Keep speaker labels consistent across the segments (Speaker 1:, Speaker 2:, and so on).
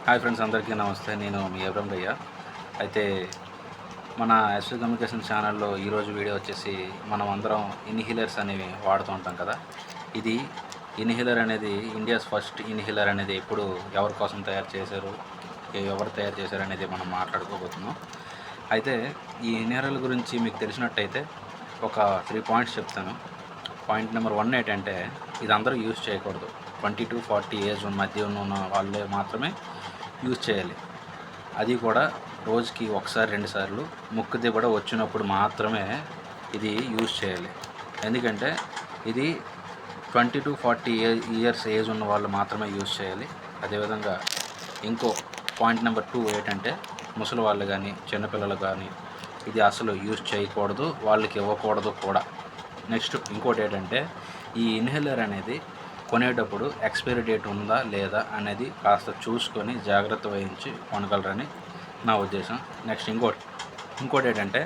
Speaker 1: Hi friends, అందరికీ నమస్తే. నేను మీ ఎబ్రహం భయ్య. అయితే మన ఎస్వి కమ్యూనికేషన్ ఛానల్లో ఈరోజు వీడియో వచ్చేసి మనం అందరం ఇన్హీలర్స్ అనేవి వాడుతూ ఉంటాం కదా. ఇది ఇన్హీలర్ అనేది ఇండియాస్ ఫస్ట్ ఇన్హీలర్ అనేది ఎప్పుడు ఎవరి కోసం తయారు చేశారు, ఎవరు తయారు చేశారు అనేది మనం మాట్లాడుకోబోతున్నాం. అయితే ఈ ఇన్హీలర్ల గురించి మీకు తెలిసినట్టయితే ఒక 3 పాయింట్స్ చెప్తాను. పాయింట్ నెంబర్ 1 ఏంటంటే, ఇది అందరూ యూజ్ చేయకూడదు. 20 to 40 ఏజ్ మధ్య ఉన్న వాళ్ళే మాత్రమే యూజ్ చేయాలి. అది కూడా రోజుకి 1-2 సార్లు ముక్కు దిబ్బడ వచ్చినప్పుడు మాత్రమే ఇది యూజ్ చేయాలి. ఎందుకంటే ఇది 20 to 40 ఇయర్స్ ఏజ్ ఉన్న వాళ్ళు మాత్రమే యూజ్ చేయాలి. అదేవిధంగా ఇంకో పాయింట్ నెంబర్ 2 ఏంటంటే, ముసలి వాళ్ళు కానీ చిన్నపిల్లలు కానీ ఇది అసలు యూజ్ చేయకూడదు, వాళ్ళకి ఇవ్వకూడదు కూడా. నెక్స్ట్ ఇంకోటి ఏంటంటే, ఈ ఇన్హేలర్ అనేది కొనేటప్పుడు ఎక్స్పైరీ డేట్ ఉందా లేదా అనేది కాస్త చూసుకొని జాగ్రత్త వహించి కొనగలరని నా ఉద్దేశం. నెక్స్ట్ ఇంకోటి ఏంటంటే,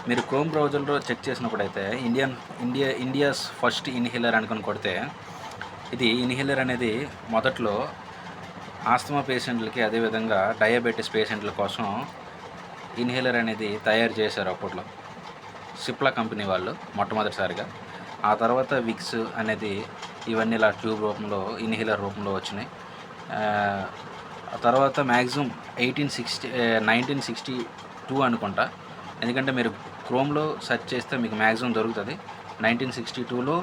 Speaker 1: మీరు క్రోమ్ బ్రౌజర్లో చెక్ చేసినప్పుడైతే ఇండియాస్ ఫస్ట్ ఇన్హేలర్ అనుకుని కొడితే, ఇది ఇన్హేలర్ అనేది మొదట్లో ఆస్తమా పేషెంట్లకి అదేవిధంగా డయాబెటీస్ పేషెంట్ల కోసం ఇన్హేలర్ అనేది తయారు చేశారు అప్పట్లో సిప్లా కంపెనీ వాళ్ళు మొట్టమొదటిసారిగా. ఆ తర్వాత విక్స్ అనేది ఇవన్నీ ఇలా ట్యూబ్ రూపంలో ఇన్హేలర్ రూపంలో వచ్చినాయి. ఆ తర్వాత మ్యాక్సిమం 1962 అనుకుంటా, ఎందుకంటే మీరు క్రోమ్లో సెర్చ్ చేస్తే మీకు మ్యాక్సిమం దొరుకుతుంది. 1962లో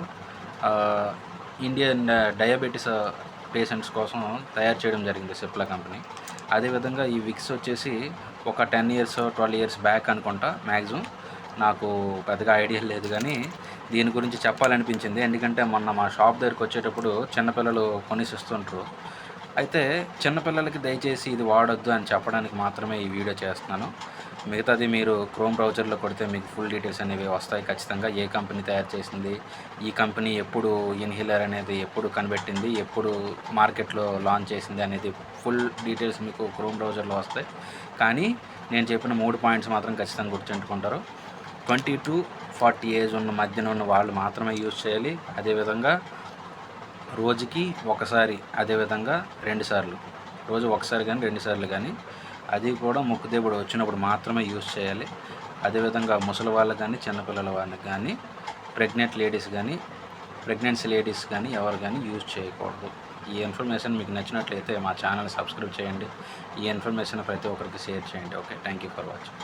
Speaker 1: ఇండియన్ డయాబెటీస్ పేషెంట్స్ కోసం తయారు చేయడం జరిగింది సిప్లా కంపెనీ. అదేవిధంగా ఈ విక్స్ వచ్చేసి ఒక 10 years 12 years బ్యాక్ అనుకుంటా మ్యాక్సిమం. నాకు పెద్దగా ఐడియా లేదు, కానీ దీని గురించి చెప్పాలనిపించింది. ఎందుకంటే మొన్న మా షాప్ దగ్గరికి వచ్చేటప్పుడు చిన్నపిల్లలు కొనిసిస్తుంటారు. అయితే చిన్నపిల్లలకి దయచేసి ఇది వాడొద్దు అని చెప్పడానికి మాత్రమే ఈ వీడియో చేస్తున్నాను. మిగతాది మీరు క్రోమ్ బ్రౌజర్లో కొడితే మీకు ఫుల్ డీటెయిల్స్ అనేవి వస్తాయి ఖచ్చితంగా. ఏ కంపెనీ తయారు చేసింది, ఈ కంపెనీ ఎప్పుడు ఇన్హేలర్ అనేది ఎప్పుడు కనిపెట్టింది, ఎప్పుడు మార్కెట్లో లాంచ్ చేసింది అనేది ఫుల్ డీటెయిల్స్ మీకు క్రోమ్ బ్రౌజర్లో వస్తాయి. కానీ నేను చెప్పిన 3 పాయింట్స్ మాత్రం ఖచ్చితంగా గుర్తుంచుకుంటారు. 20 to 40 ఏజ్ ఉన్న మధ్యన ఉన్న వాళ్ళు మాత్రమే యూజ్ చేయాలి. అదేవిధంగా రోజుకి ఒకసారి, అదేవిధంగా 2 సార్లు, రోజు ఒకసారి కానీ 2 సార్లు కానీ, అది కూడా ముక్కు దిబ్బడ వచ్చినప్పుడు మాత్రమే యూజ్ చేయాలి. అదేవిధంగా ముసలి వాళ్ళకి కానీ చిన్నపిల్లల వాళ్ళకి కానీ ప్రెగ్నెన్సీ లేడీస్ కానీ ఎవరు కానీ యూజ్ చేయకూడదు. ఈ ఇన్ఫర్మేషన్ మీకు నచ్చినట్లయితే మా ఛానల్ సబ్స్క్రైబ్ చేయండి. ఈ ఇన్ఫర్మేషన్ ప్రతి ఒక్కరికి షేర్ చేయండి. Okay, thank you for watching.